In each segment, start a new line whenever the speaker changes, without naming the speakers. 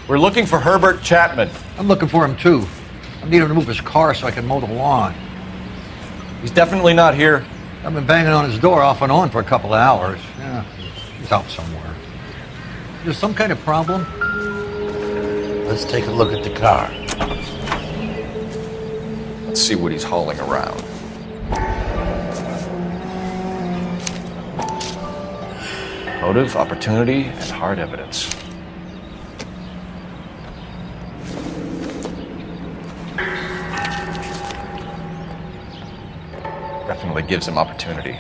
We're looking for Herbert Chapman.
I'm looking for him too. I need him to move his car so I can mow the lawn.
He's definitely not here.
I've been banging on his door off and on for a couple of hours. Yeah, he's out somewhere. Is there some kind of problem?
Let's take a look at the car.
Let's see what he's hauling around. Motive, opportunity, and hard evidence. Definitely gives him opportunity.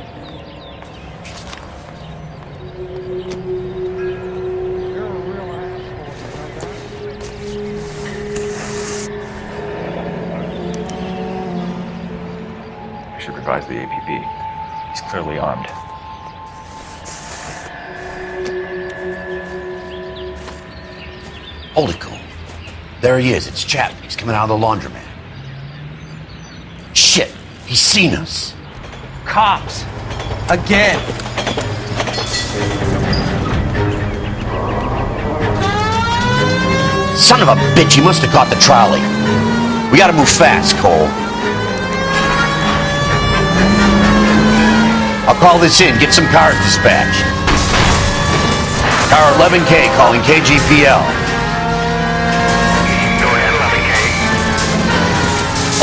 I should revise the APB. He's clearly armed.
Hold it, Cole. There he is. It's Chapman. He's coming out of the laundromat. Shit! He's seen us.
Cops. Again.
Son of a bitch, he must have caught the trolley. We gotta move fast, Cole. I'll call this in, get some cars dispatched. Car 11K calling KGPL.
Go ahead, 11K.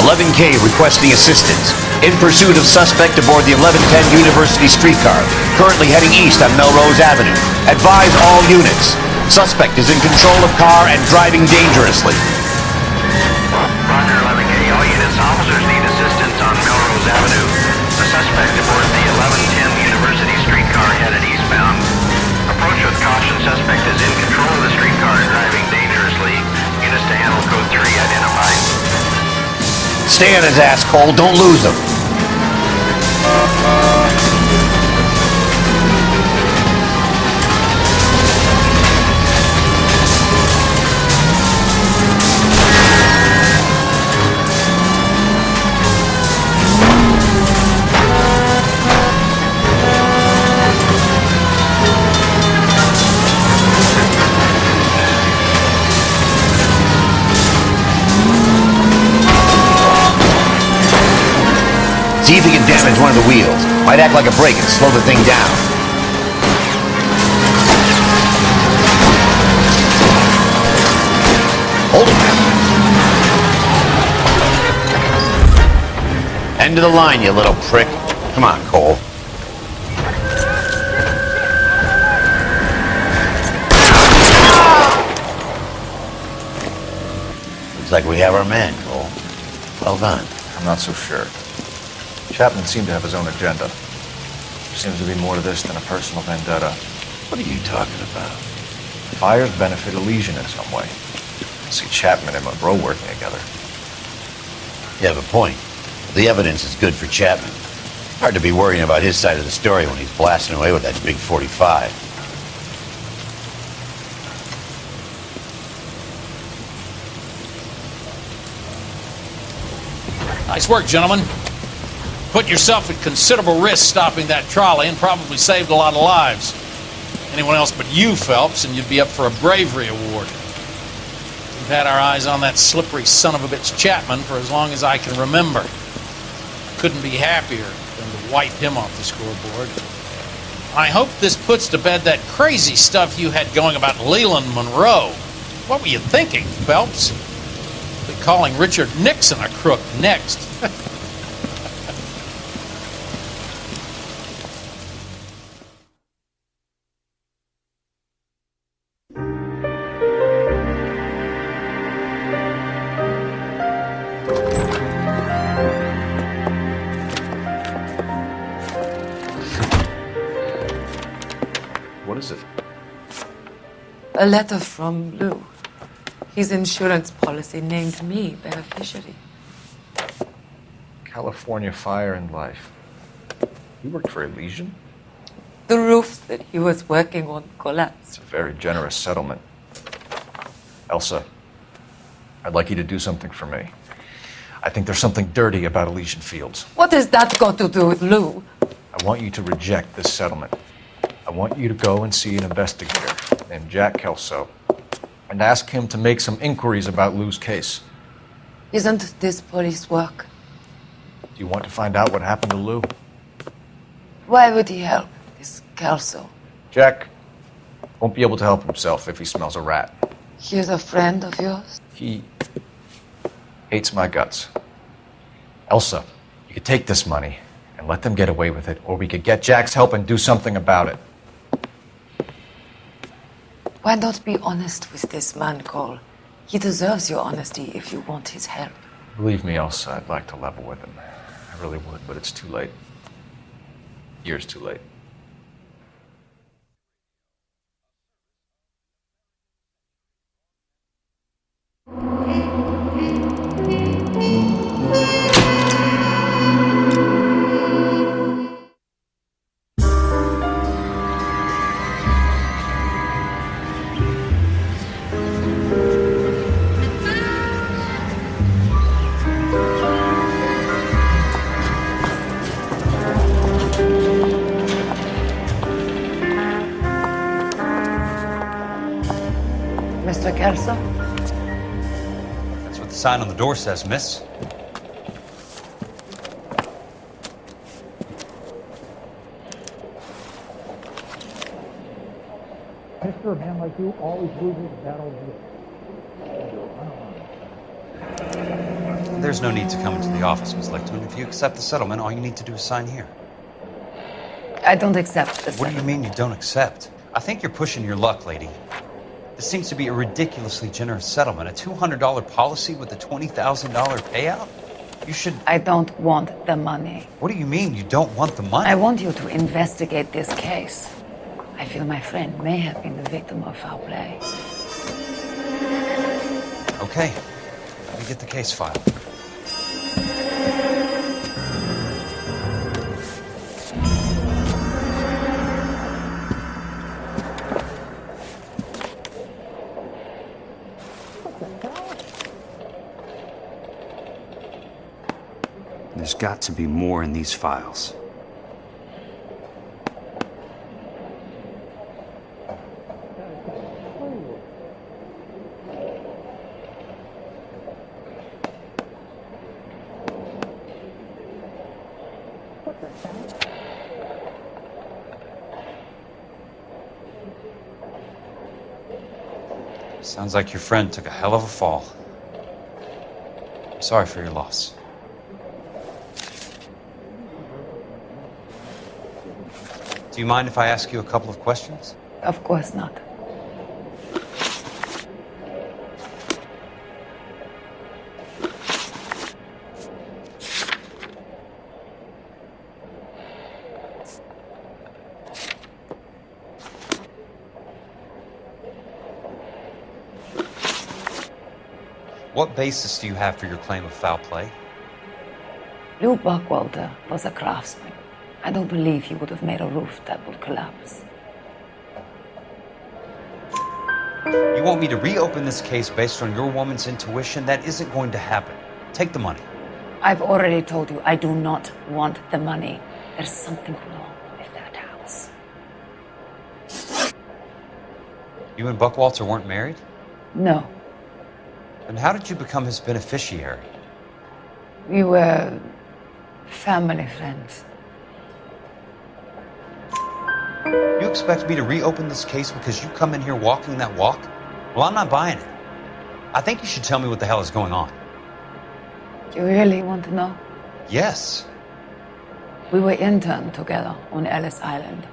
11K requesting assistance. In pursuit of suspect aboard the 1110 University streetcar, currently heading east on Melrose Avenue. Advise all units. Suspect is in control of car and driving dangerously.
Roger, 11K. All units, officers need assistance on Melrose Avenue. The suspect aboard the 1110 University streetcar headed eastbound. Approach with caution. Suspect is in control of the streetcar and driving dangerously. Units to handle code 3 identified.
Stay on his ass, Cole. Don't lose him. See if he can damage one of the wheels. Might act like a brake and slow the thing down. Hold it. End of the line, you little prick. Come on, Cole. Looks like we have our man, Cole. Well done.
I'm not so sure. Chapman seemed to have his own agenda. There seems to be more to this than a personal vendetta.
What are you talking about?
Fires benefit Elysian in some way. I see Chapman and Monroe working together.
You have a point. The evidence is good for Chapman. Hard to be worrying about his side of the story when he's blasting away with that big 45.
Nice work, gentlemen. Put yourself at considerable risk stopping that trolley and probably saved a lot of lives. Anyone else but you, Phelps, and you'd be up for a bravery award. We've had our eyes on that slippery son of a bitch Chapman for as long as I can remember. Couldn't be happier than to wipe him off the scoreboard. I hope this puts to bed that crazy stuff you had going about Leland Monroe. What were you thinking, Phelps? Be calling Richard Nixon a crook next.
What is it?
A letter from Lou. His insurance policy named me beneficiary.
California Fire and Life. You worked for Elysian?
The roofs that he was working on collapsed.
It's a very generous settlement. Elsa, I'd like you to do something for me. I think there's something dirty about Elysian Fields.
What has that got to do with Lou?
I want you to reject this settlement. I want you to go and see an investigator named Jack Kelso. and ask him to make some inquiries about Lou's case.
Isn't this police work?
Do you want to find out what happened to Lou?
Why would he help this Kelso?
Jack won't be able to help himself if he smells a rat.
He's a friend of yours?
He hates my guts. Elsa, you could take this money and let them get away with it, or we could get Jack's help and do something about it.
Why not be honest with this man, Cole? He deserves your honesty if you want his help.
Believe me, Elsa, I'd like to level with him. I really would, but it's too late. Years too late.
Mr. Kelso?
That's what the sign on the door says, miss.
Mister, a man like you always loses battles with.
There's no need to come into the office, Miss Lichtman. If you accept the settlement, all you need to do is sign here.
I don't accept this.
What do you mean you don't accept? I think you're pushing your luck, lady. This seems to be a ridiculously generous settlement. A $200 policy with a $20,000 payout? You should...
I don't want the money.
What do you mean you don't want the money?
I want you to investigate this case. I feel my friend may have been the victim of foul play.
Okay. Let me get the case file.
There's got to be more in these files.
Sounds like your friend took a hell of a fall. I'm sorry for your loss. Do you mind if I ask you a couple of questions?
Of course not.
What basis do you have for your claim of foul play?
Lou Buckwalter was a craftsman. I don't believe he would have made a roof that would collapse.
You want me to reopen this case based on your woman's intuition? That isn't going to happen. Take the money.
I've already told you I do not want the money. There's something wrong with that house.
You and Buckwalter weren't married?
No,
Then how did you become his beneficiary?
we were family friends.
You expect me to reopen this case because you come in here walking that walk? Well, I'm not buying it. I think you should tell me what the hell is going on.
You really want to know?
Yes.
We were interned together on Ellis Island.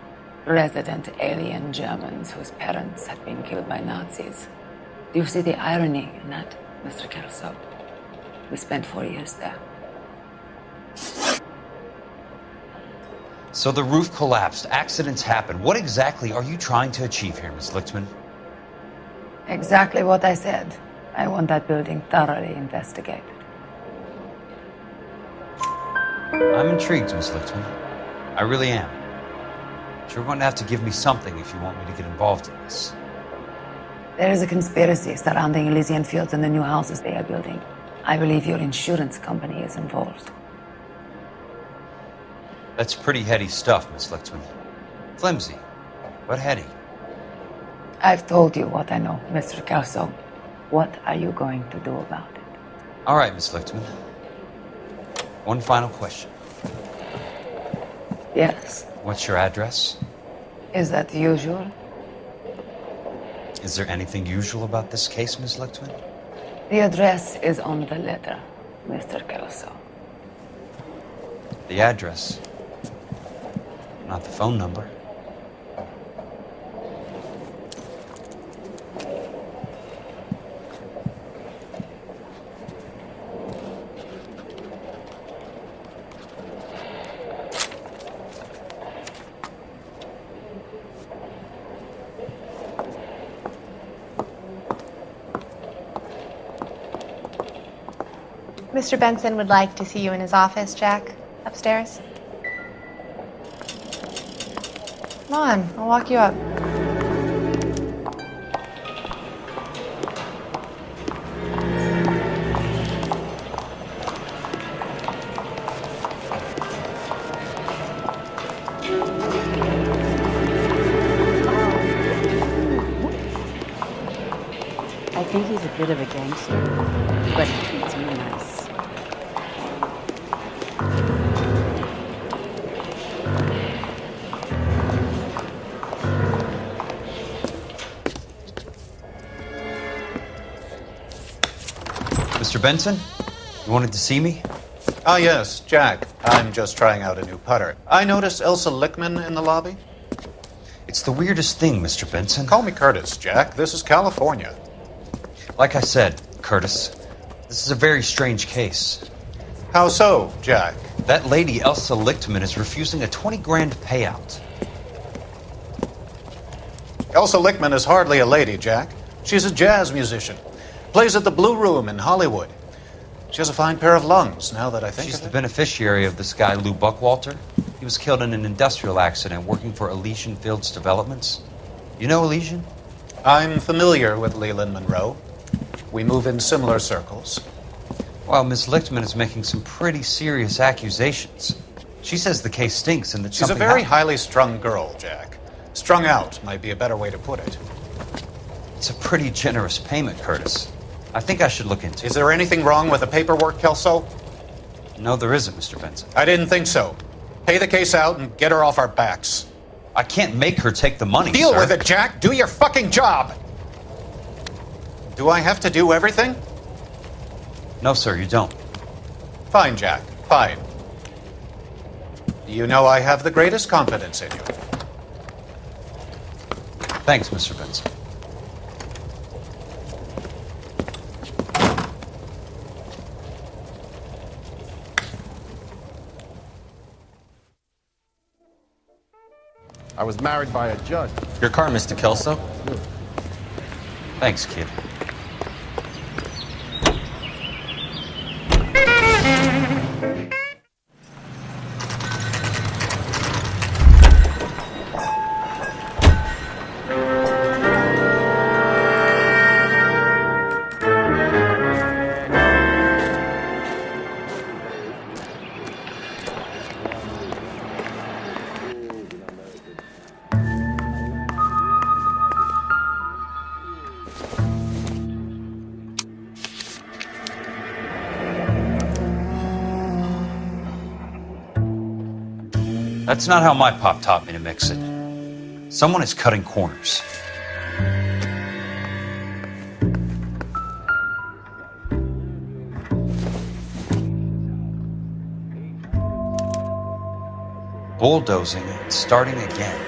Resident alien Germans whose parents had been killed by Nazis. Do you see the irony in that, Mr. Kelso? We spent 4 years there.
So the roof collapsed, accidents happened. What exactly are you trying to achieve here, Miss Lichtman?
Exactly what I said. I want that building thoroughly investigated.
I'm intrigued, Miss Lichtman. I really am. But you're going to have to give me something if you want me to get involved in this.
There is a conspiracy surrounding Elysian Fields and the new houses they are building. I believe your insurance company is involved.
That's pretty heady stuff, Miss Lichtman. Flimsy, but heady.
I've told you what I know, Mr. Kelso. What are you going to do about it?
All right, Miss Lichtman. One final question.
Yes.
What's your address?
Is that usual?
Is there anything usual about this case, Miss Lichtman?
The address is on the letter, Mr. Kelso.
The address, not the phone number.
Mr. Benson would like to see you in his office, Jack. Upstairs. Come on, I'll walk you up.
I think he's a bit of a gangster, but he treats me nice.
Mr. Benson, you wanted to see me?
Ah, yes, Jack. I'm just trying out a new putter. I noticed Elsa Lichtman in the lobby.
It's the weirdest thing, Mr. Benson.
Call me Curtis, Jack. This is California.
Like I said, Curtis, this is a very strange case.
How so, Jack?
That lady, Elsa Lichtman, is refusing a 20 grand payout.
Elsa Lichtman is hardly a lady, Jack. She's a jazz musician. Plays at the Blue Room in Hollywood. She has a fine pair of lungs, now that I think
She's
of
the
it.
beneficiary of this guy, Lou Buckwalter. He was killed in an industrial accident working for Elysian Fields Developments. You know Elysian?
I'm familiar with Leland Monroe. We move in similar circles.
Well, Miss Lichtman is making some pretty serious accusations. She says the case stinks and that
She's a
something
very
happened.
highly strung girl, Jack. Strung out might be a better way to put it.
It's a pretty generous payment, Curtis. I think I should look into it.
Is there anything wrong with the paperwork, Kelso?
No, there isn't, Mr. Benson.
I didn't think so. Pay the case out and get her off our backs.
I can't make her take the money,
Deal
sir.
with it, Jack. Do your fucking job. Do I have to do everything?
No, sir, you don't.
Fine, Jack. Fine. You know I have the greatest confidence in you.
Thanks, Mr. Benson.
I was married by a judge.
Your car, Mr. Kelso.
Thanks, kid. That's not how my pop taught me to mix it. Someone is cutting corners. Bulldozing and starting again.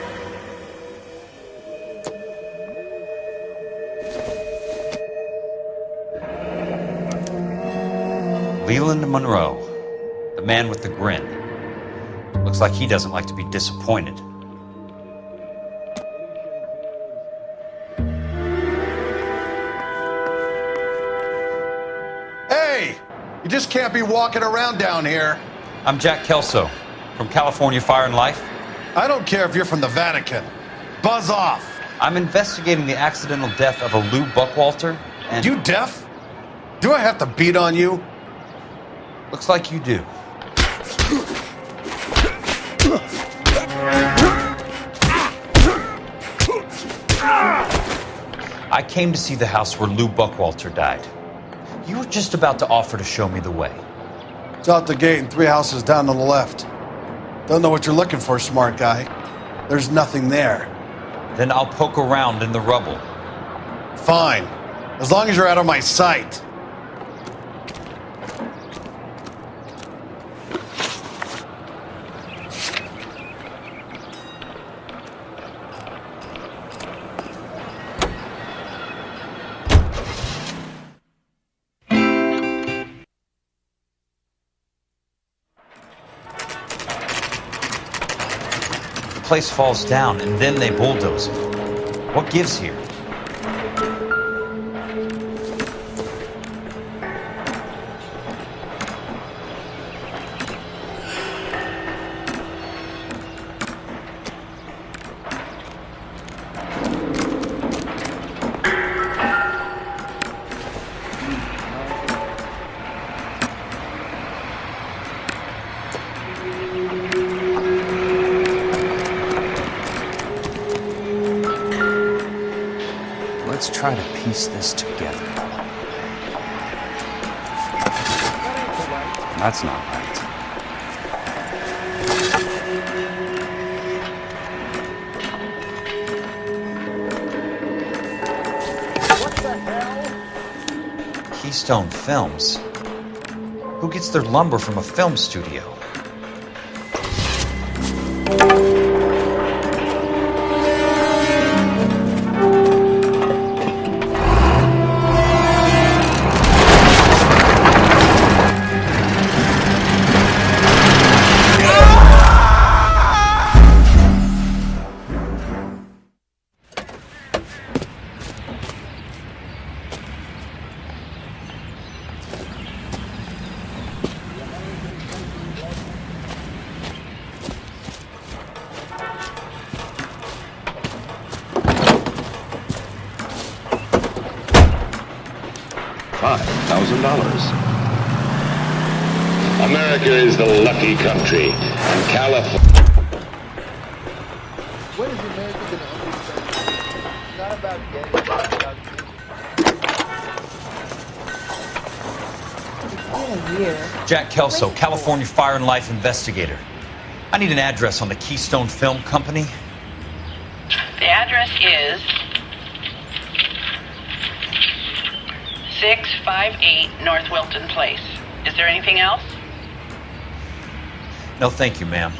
Leland Monroe, the man with the grin. Looks like he doesn't like to be disappointed.
Hey! You just can't be walking around down here.
I'm Jack Kelso, from California Fire and Life.
I don't care if you're from the Vatican. Buzz off.
I'm investigating the accidental death of a Lou Buckwalter, and...
You deaf? Do I have to beat on you?
Looks like you do. I came to see the house where Lou Buckwalter died. You were just about to offer to show me the way.
It's out the gate and 3 houses down on the left. Don't know what you're looking for, smart guy. There's nothing there.
Then I'll poke around in the rubble.
Fine. As long as you're out of my sight.
The place falls down and then they bulldoze it. What gives here?
Let's try to piece this together. That's not right.
What the hell?
Keystone Films? Who gets their lumber from a film studio?
$5,000. America is the lucky country, and California.
When is America going to understand? It's not about getting, it's about giving.
It's been a year.
Jack Kelso, California Fire and Life investigator. I need an address on the Keystone Film Company.
The address is 658 North Wilton Place. Is there anything else?
No, thank you, ma'am.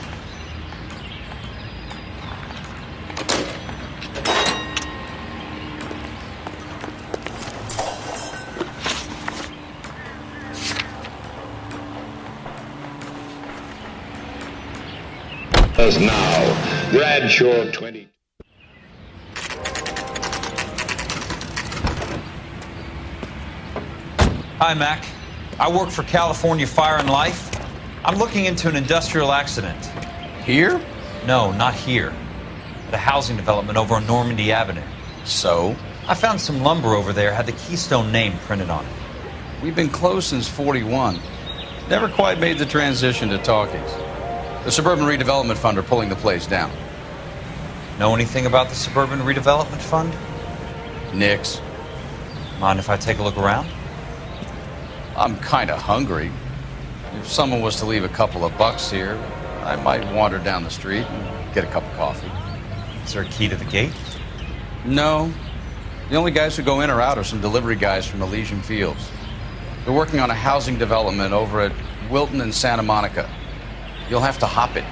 Us now, Bradshaw 20.
Hi, Mac. I work for California Fire and Life. I'm looking into an industrial accident.
Here?
No, not here. At a housing development over on Normandy Avenue.
So?
I found some lumber over there, had the Keystone name printed on it.
We've been closed since '41. Never quite made the transition to talkies. The Suburban Redevelopment Fund are pulling the place down.
Know anything about the Suburban Redevelopment Fund?
Nix.
Mind if I take a look around?
I'm kind of hungry. If someone was to leave a couple of bucks here, I might wander down the street and get a cup of coffee.
Is there a key to the gate?
No. The only guys who go in or out are some delivery guys from Elysian Fields. They're working on a housing development over at Wilton and Santa Monica. You'll have to hop it.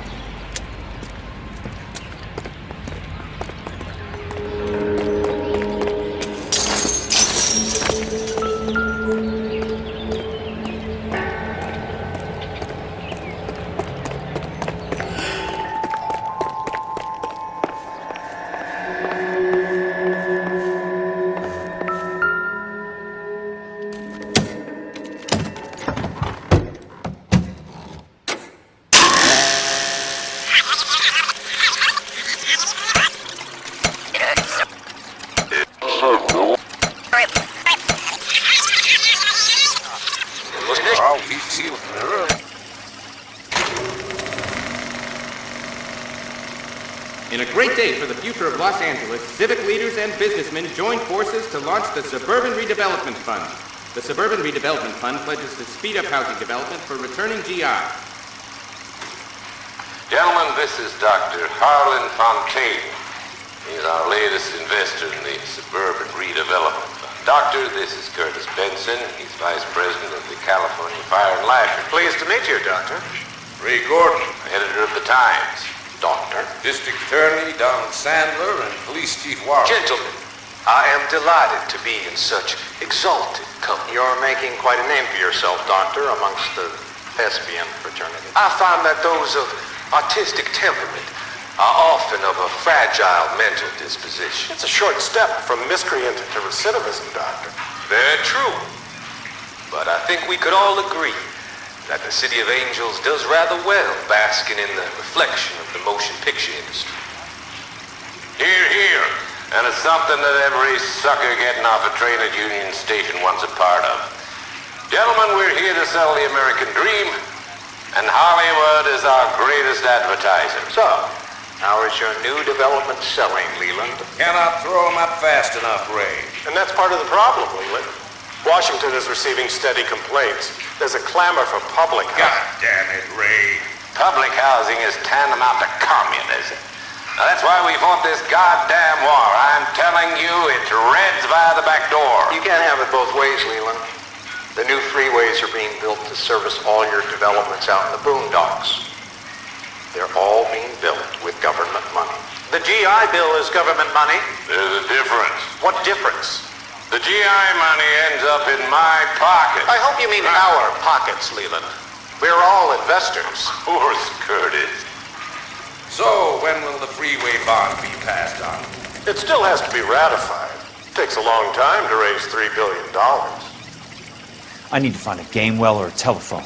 In a great day for the future of Los Angeles, civic leaders and businessmen joined forces to launch the Suburban Redevelopment Fund. The Suburban Redevelopment Fund pledges to speed up housing development for returning GI.
Gentlemen, this is Dr. Harlan Fontaine. He's our latest investor in the Suburban Redevelopment Fund. Doctor, this is Curtis Benson. He's Vice President of the California Fire and Life. Pleased to meet you, Doctor. Ray Gordon, editor of the Times. Doctor. District Attorney Don Sandler and Police Chief Warren. Gentlemen, I am delighted to be in such exalted company. You're making quite a name for yourself, Doctor, amongst the thespian fraternity. I find that those of artistic temperament are often of a fragile mental disposition. It's a short step from miscreant to recidivism, Doctor. Very true. But I think we could all agree that the City of Angels does rather well basking in the reflection of the motion picture industry. Hear, hear. And it's something that every sucker getting off a train at Union Station wants a part of. Gentlemen, we're here to sell the American dream, and Hollywood is our greatest advertiser. So, how is your new development selling, Leland? Cannot throw them up fast enough, Ray. And that's part of the problem, Leland. Washington is receiving steady complaints. There's a clamor for public housing. God damn it, Ray. Public housing is tantamount to communism. Now, that's why we fought this goddamn war. I'm telling you, it's Reds via the back door. You can't have it both ways, Leland. The new freeways are being built to service all your developments out in the boondocks. They're all being built with government money. The GI Bill is government money. There's a difference. What difference? The GI money ends up in my pocket. I hope you mean our pockets, Leland. We're all investors. Of course, Curtis. So, when will the freeway bond be passed on? It still has to be ratified. It takes a long time to raise $3 billion.
I need to find a game well or a telephone.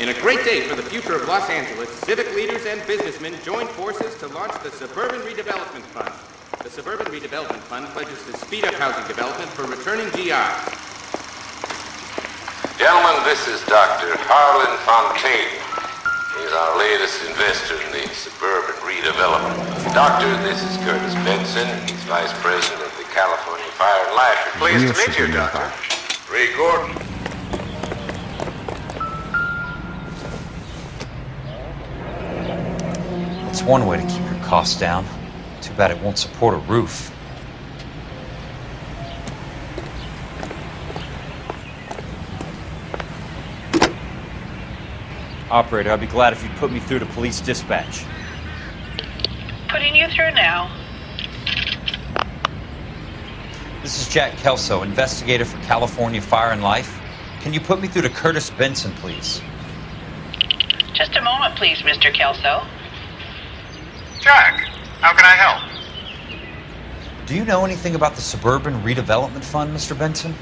In a great day for the future of Los Angeles, civic leaders and businessmen joined forces to launch the Suburban Redevelopment Fund. The Suburban Redevelopment Fund pledges to speed up housing development for returning GI.
Gentlemen, this is Dr. Harlan Fontaine. He's our latest investor in the Suburban Redevelopment Fund. Doctor, this is Curtis Benson. He's Vice President of the California Fire and Life. Pleased to meet you, Doctor. Ray Gordon.
It's one way to keep your costs down. Too bad it won't support a roof.
Operator, I'd be glad if you'd put me through to police dispatch.
Putting you through now.
This is Jack Kelso, investigator for California Fire and Life. Can you put me through to Curtis Benson, please?
Just a moment, please, Mr. Kelso.
Jack, how can I help?
Do you know anything about the Suburban Redevelopment Fund, Mr. Benson?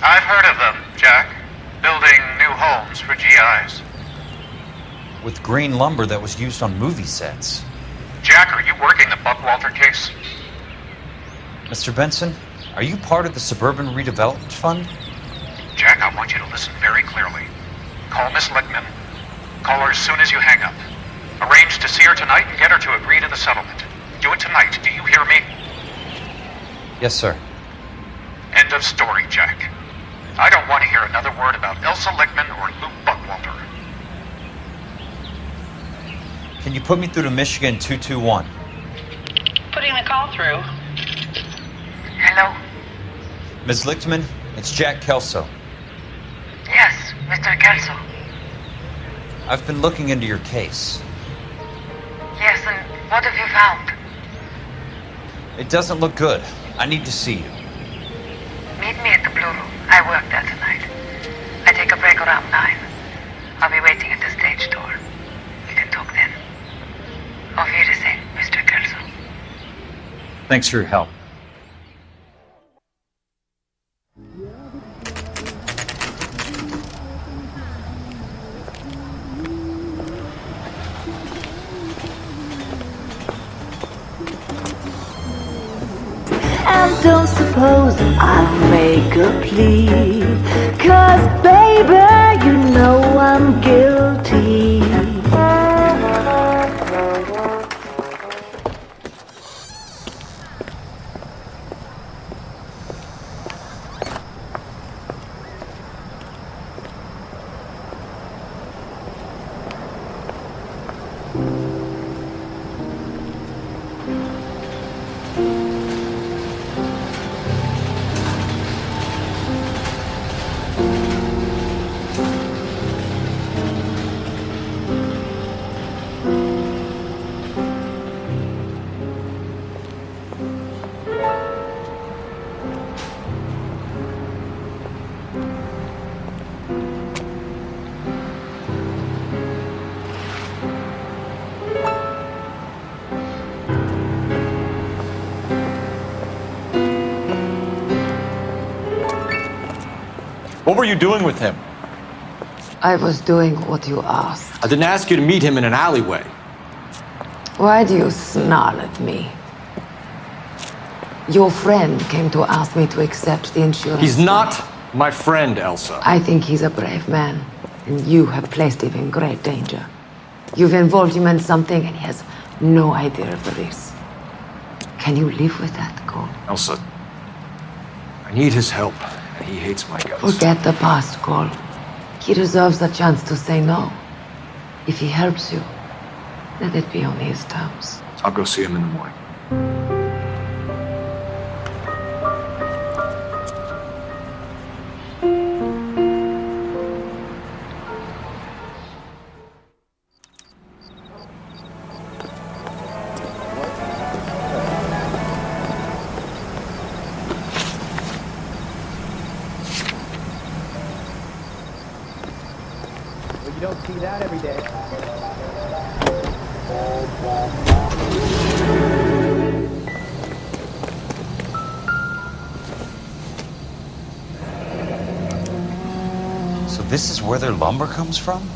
I've heard of them, Jack. Building new homes for GIs.
With green lumber that was used on movie sets.
Jack, are you working the Buckwalter case?
Mr. Benson, are you part of the Suburban Redevelopment Fund?
Jack, I want you to listen very clearly. Call Miss Lichtman. Call her as soon as you hang up. Arrange to see her tonight and get her to agree to the settlement. Do it tonight, do you hear me?
Yes, sir.
End of story, Jack. I don't want to hear another word about Elsa Lichtman or Luke Buckwalter.
Can you put me through to Michigan 221?
Putting the call through.
Hello?
Ms. Lichtman, it's Jack Kelso.
Yes, Mr. Kelso.
I've been looking into your case.
Yes, and what have you found?
It doesn't look good. I need to see you.
Meet me at the Blue Room. I work there tonight. I take a break around 9. I'll be waiting at the stage door. We can talk then. Auf Wiedersehen, Mr. Kelso.
Thanks for your help.
And don't suppose I'll make a plea, 'cause baby, you know I'm guilty.
What were you doing with him?
I was doing what you asked.
I didn't ask you to meet him in an alleyway.
Why do you snarl at me? Your friend came to ask me to accept the insurance.
He's not my friend, Elsa.
I think he's a brave man, and you have placed him in great danger. You've involved him in something, and he has no idea of the risk. Can you live with that, Cole?
Elsa, I need his help, and he hates my guts.
Forget the past, Cole. He deserves a chance to say no. If he helps you, let it be on his terms.
I'll go see him in the morning.
Well, you don't see that every day.
So this is where their lumber comes from?